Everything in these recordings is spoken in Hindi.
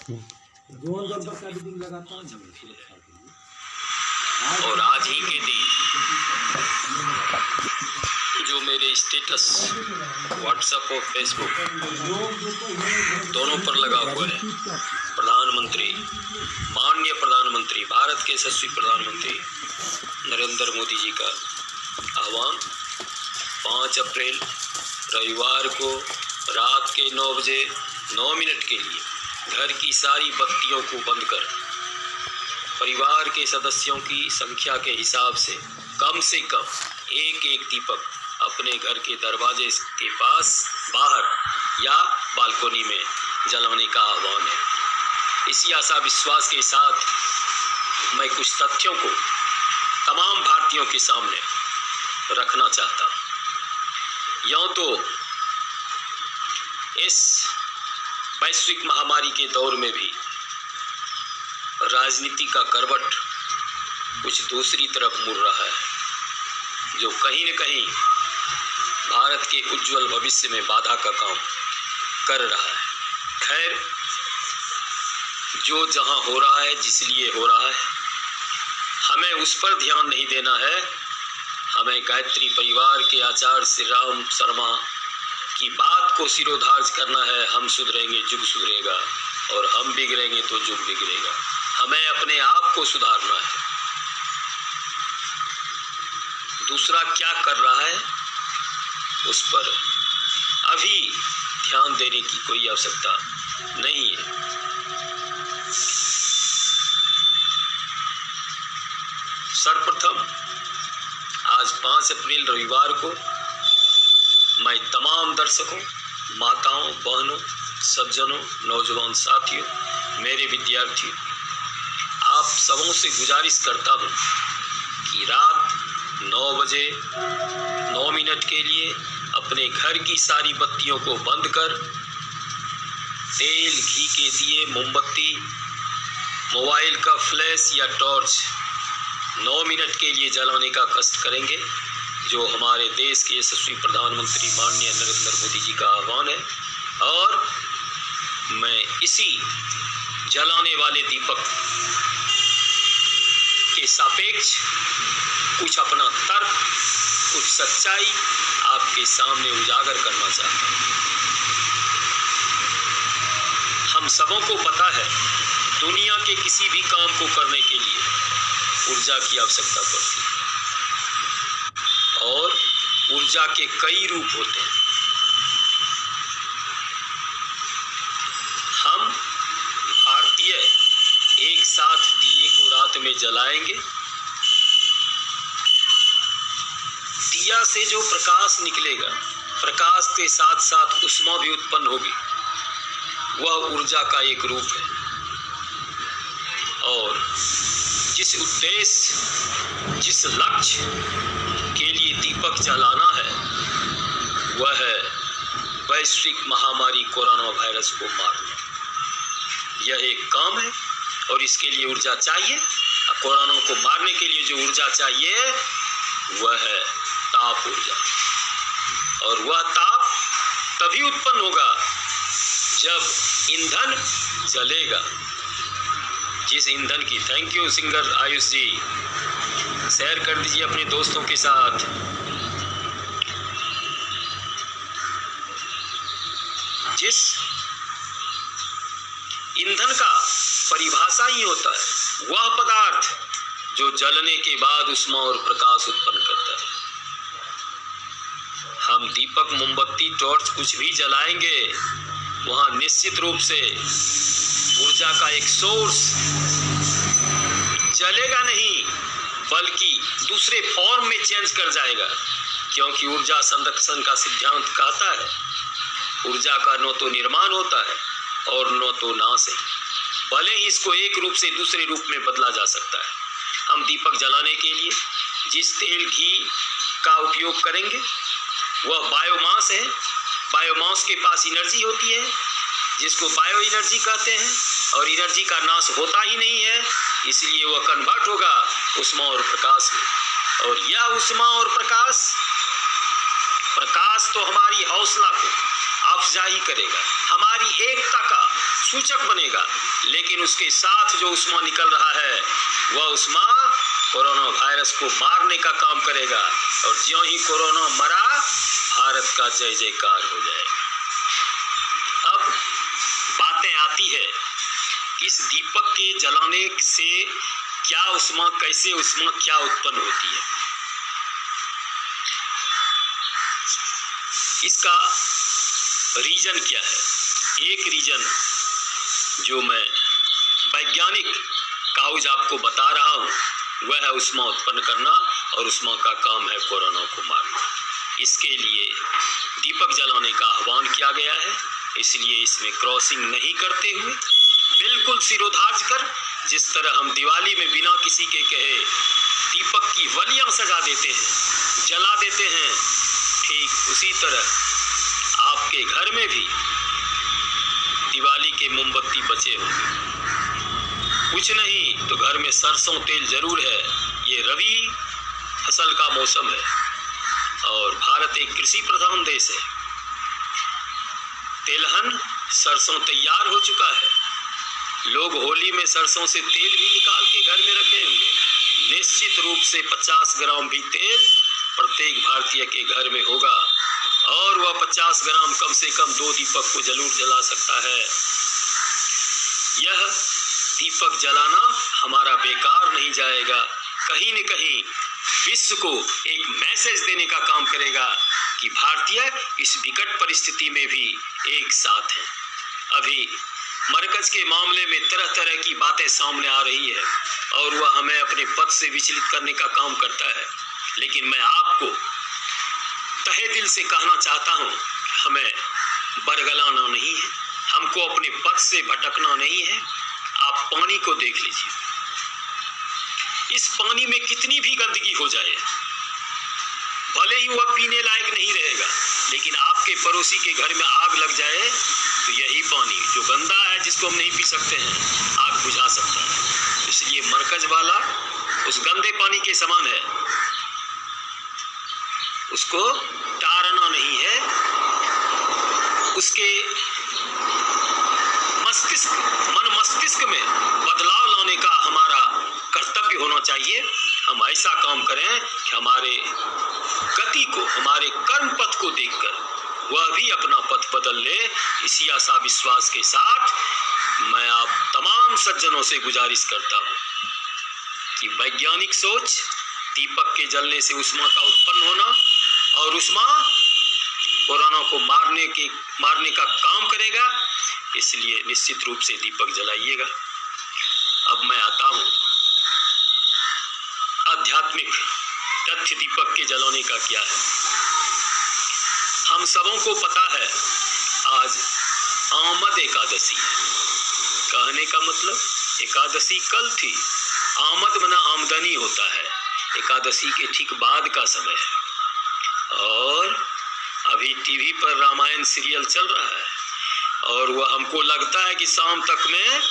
जोन नंबर का भी लगाता हूँ सुरक्षा के लिए। और आज ही के दिन जो मेरे स्टेटस व्हाट्सएप और फेसबुक दोनों पर लगा हुआ है, प्रधानमंत्री, माननीय प्रधानमंत्री, भारत के यशस्वी प्रधानमंत्री नरेंद्र मोदी जी का आह्वान 5 अप्रैल रविवार को रात के 9 बजे 9 मिनट के लिए घर की सारी बत्तियों को बंद कर परिवार के सदस्यों की संख्या के हिसाब से कम एक एक दीपक अपने घर के दरवाजे के पास, बाहर या बालकोनी में जलाने का आह्वान है। इसी आशा विश्वास के साथ मैं कुछ तथ्यों को तमाम भारतीयों के सामने रखना चाहता हूँ। यूँ तो इस वैश्विक महामारी के दौर में भी राजनीति का करवट कुछ दूसरी तरफ मुड़ रहा है, जो कहीं न कहीं भारत के उज्जवल भविष्य में बाधा का काम कर रहा है। खैर, जो जहां हो रहा है, जिस लिए हो रहा है, हमें उस पर ध्यान नहीं देना है। हमें गायत्री परिवार के आचार्य श्री राम शर्मा की बात को सिरोधार्य करना है। हम सुधरेंगे, युग सुधरेगा, और हम बिगड़ेंगे तो युग बिगड़ेगा। हमें अपने आप को सुधारना है। दूसरा क्या कर रहा है उस पर अभी ध्यान देने की कोई आवश्यकता नहीं है। सर्वप्रथम आज 5 अप्रैल रविवार को मैं तमाम दर्शकों, माताओं, बहनों, सज्जनों, नौजवान साथियों, मेरे विद्यार्थियों, आप सबों से गुजारिश करता हूँ कि रात 9 बजे 9 मिनट के लिए अपने घर की सारी बत्तियों को बंद कर तेल, घी के दिए, मोमबत्ती, मोबाइल का फ्लैश या टॉर्च 9 मिनट के लिए जलाने का कष्ट करेंगे, जो हमारे देश के यशस्वी प्रधानमंत्री माननीय नरेंद्र मोदी जी का आह्वान है। और मैं इसी जलाने वाले दीपक के सापेक्ष कुछ अपना तर्क, कुछ सच्चाई आपके सामने उजागर करना चाहता हूँ। हम सबों को पता है, दुनिया के किसी भी काम को करने के लिए ऊर्जा की आवश्यकता पड़ती है, और ऊर्जा के कई रूप होते हैं। हम भारतीय एक साथ दिए को रात में जलाएंगे। दिया से जो प्रकाश निकलेगा, प्रकाश के साथ साथ ऊष्मा भी उत्पन्न होगी, वह ऊर्जा का एक रूप है। और जिस उद्देश्य, जिस लक्ष्य के लिए दीपक जलाना है, वह है वैश्विक महामारी कोरोना वायरस को मारना। यह एक काम है और इसके लिए ऊर्जा चाहिए। कोरोना को मारने के लिए जो ऊर्जा चाहिए वह है ताप ऊर्जा, और वह ताप तभी उत्पन्न होगा जब ईंधन जलेगा। जिस ईंधन की, thank you singer Ayush ji, share कर दीजिए अपने दोस्तों के साथ। जिस ईंधन का परिभाषा ही होता है वह पदार्थ जो जलने के बाद ऊष्मा और प्रकाश उत्पन्न करता है। हम दीपक, मोमबत्ती, टॉर्च कुछ भी जलाएंगे, वहां निश्चित रूप से ऊर्जा का एक सोर्स जलेगा नहीं, बल्कि दूसरे फॉर्म में चेंज कर जाएगा, क्योंकि ऊर्जा संरक्षण का सिद्धांत कहता है ऊर्जा का न तो निर्माण होता है और न तो नाश है। भले ही इसको एक रूप से दूसरे रूप में बदला जा सकता है। हम दीपक जलाने के लिए जिस तेल, घी का उपयोग करेंगे वह बायोमास है। बायोमास के पास एनर्जी होती है, जिसको बायो एनर्जी कहते हैं, और एनर्जी का नाश होता ही नहीं है, इसलिए वह कन्वर्ट होगा ऊष्मा और प्रकाश में। और यह ऊष्मा और प्रकाश तो हमारी हौसला को अफजाई करेगा, हमारी एकता का सूचक बनेगा, लेकिन उसके साथ जो उष्मा निकल रहा है वह उष्मा कोरोना वायरस को मारने का काम करेगा। और ज्यों ही कोरोना मरा, भारत का जय जयकार हो जाएगा। अब बातें आती है, इस दीपक के जलाने से क्या उष्मा, कैसे उष्मा क्या उत्पन्न होती है। इसका रीजन क्या है? एक रीजन जो मैं वैज्ञानिक काउज आपको बता रहा हूं, वह है उष्मा उत्पन्न करना, और उष्मा का काम है कोरोना को मारना। इसके लिए दीपक जलाने का आह्वान किया गया है। इसलिए इसमें क्रॉसिंग नहीं करते हुए बिल्कुल सिरोधार्ज कर, जिस तरह हम दिवाली में बिना किसी के कहे दीपक की वलियां सजा देते हैं, जला देते हैं, ठीक उसी तरह आपके घर में भी दिवाली के मोमबत्ती बचे होंगे। कुछ नहीं तो घर में सरसों तेल जरूर है। ये रबी फसल का मौसम है और भारत एक कृषि प्रधान देश है। तेलहन सरसों तैयार हो चुका है। लोग होली में सरसों से तेल भी निकाल के घर में रखे होंगे। निश्चित रूप से 50 ग्राम भी तेल प्रत्येक भारतीय के घर में होगा, और वह 50 ग्राम कम से कम 2 दीपक को जरूर जला सकता है। यह दीपक जलाना हमारा बेकार नहीं जाएगा, कहीं न कहीं विश्व को एक मैसेज देने का काम करेगा कि भारतीय इस विकट परिस्थिति में भी एक साथ हैं। अभी मरकज के मामले में तरह तरह की बातें सामने आ रही है और वह हमें अपने पद से विचलित करने का काम करता है, लेकिन मैं आपको तहे दिल से कहना चाहता हूं, हमें बरगलाना नहीं है, हमको अपने पद से भटकना नहीं है। आप पानी को देख लीजिए, इस पानी में कितनी भी गंदगी हो जाए, भले ही वह पीने लायक नहीं रहेगा, लेकिन आपके पड़ोसी के घर में आग लग जाए तो यही पानी जो गंदा है, जिसको हम नहीं पी सकते हैं, आग बुझा सकता है। इसलिए मरकज वाला उस गंदे पानी के समान है, उसको टारना नहीं है, उसके मन मस्तिष्क में बदलाव लाने का हमारा कर्तव्य होना चाहिए। हम ऐसा काम करें कि हमारे गति को, हमारे कर्म पथ को देखकर वह भी अपना पथ बदल ले। इसी आशा विश्वास के साथ मैं आप तमाम सज्जनों से गुजारिश करता हूं कि वैज्ञानिक सोच, दीपक के जलने से उष्मा का उत्पन्न होना, और उष्मा कोरोना को मारने का काम करेगा, इसलिए निश्चित रूप से दीपक जलाइएगा। अब मैं आता हूं आध्यात्मिक तथ्य दीपक के जलाने का क्या है। हम सबों को पता है आज आमद एकादशी है। कहने का मतलब एकादशी कल थी, आमद मना आमदनी होता है, एकादशी के ठीक बाद का समय है। और अभी टीवी पर रामायण सीरियल चल रहा है और वह हमको लगता है कि शाम तक में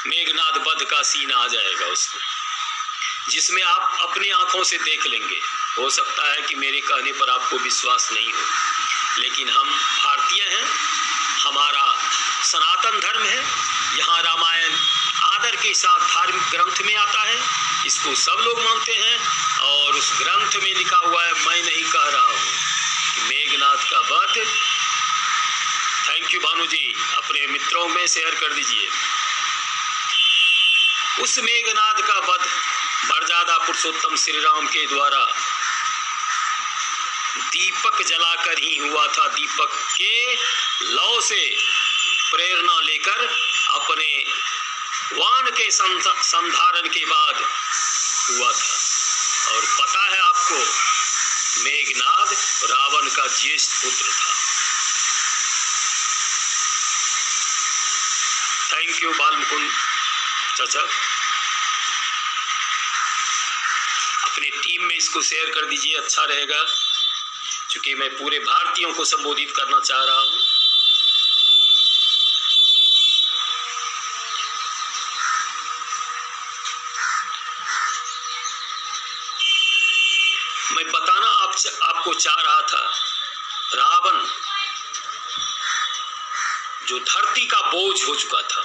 मेघनाद वध का सीन आ जाएगा उसमें, जिसमें आप अपनी आंखों से देख लेंगे। हो सकता है कि मेरे कहने पर आपको विश्वास नहीं हो, लेकिन हम भारतीय हैं, हमारा सनातन धर्म है। यहाँ रामायण आदर के साथ धार्मिक ग्रंथ में आता है, इसको सब लोग मानते हैं, और उस ग्रंथ में लिखा हुआ है, मैं नहीं कह रहा हूँ कि मेघनाद का वध। थैंक यू भानु जी, अपने मित्रों में शेयर कर दीजिए। उस मेघनाद का वध मर्यादा पुरुषोत्तम श्री राम के द्वारा दीपक जलाकर ही हुआ था। दीपक के लौ से प्रेरणा लेकर अपने वाण के संधारण के बाद हुआ था। और पता है आपको, मेघनाद रावण का ज्येष्ठ पुत्र था। थैंक यू बालमुकुंद चाचा, अपनी टीम में इसको शेयर कर दीजिए, अच्छा रहेगा, क्योंकि मैं पूरे भारतीयों को संबोधित करना चाह रहा हूं। मैं बताना आपको चाह रहा था, रावण जो धर्म धरती का बोझ हो चुका था।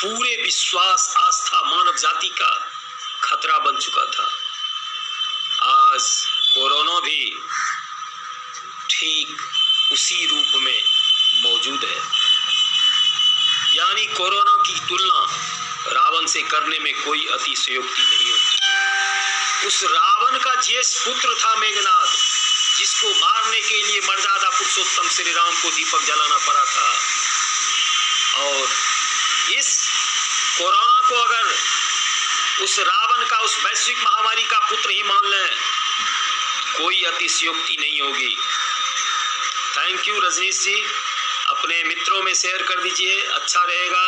पूरे विश्वास, आस्था, मानव जाति का खतरा बन चुका था। आज कोरोना भी ठीक उसी रूप में मौजूद है। यानी कोरोना की तुलना रावण से करने में कोई अतिशयोक्ति नहीं होती। उस रावण का ज्येष्ठ पुत्र था मेघनाद, जिसको मारने के लिए मर्यादा पुरुषोत्तम श्री राम को दीपक जलाना पड़ा था। और इस कोरोना को अगर उस रावण का, उस वैश्विक महामारी का पुत्र ही मान लें, कोई अतिशयोक्ति नहीं होगी। थैंक यू रजनीश जी, अपने मित्रों में शेयर कर दीजिए, अच्छा रहेगा।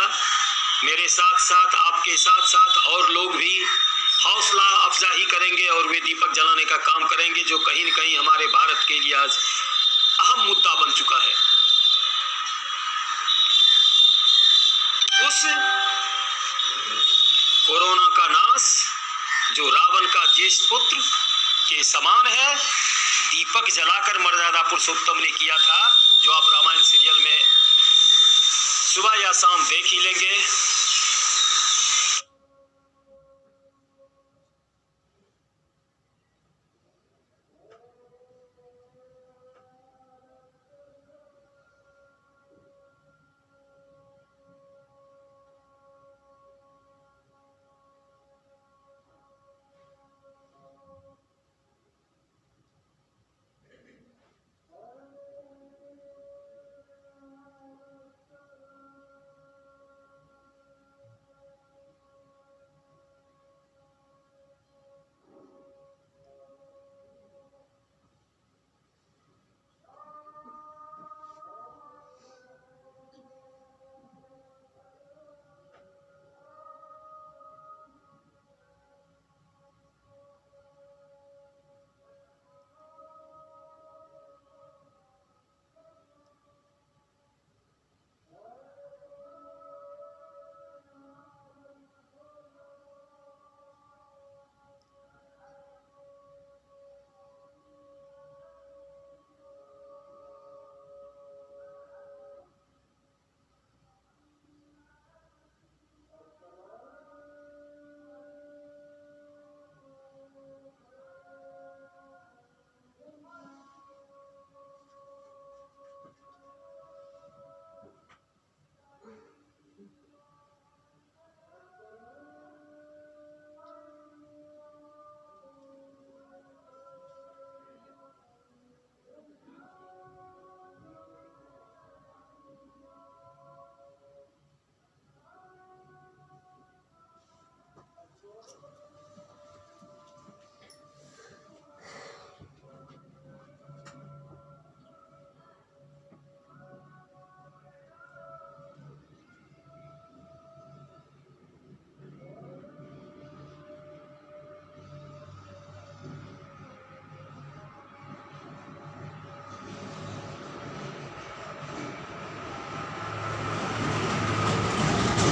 मेरे साथ साथ, आपके साथ साथ और लोग भी हौसला अफजाई करेंगे और वे दीपक जलाने का काम करेंगे, जो कहीं न कहीं हमारे भारत के लिए आज अहम मुद्दा बन चुका है। उस कोरोना का नाश जो रावण का ज्येष्ठ पुत्र के समान है, दीपक जलाकर मर्यादा पुरुषोत्तम ने किया था, जो आप रामायण सीरियल में सुबह या शाम देख ही लेंगे।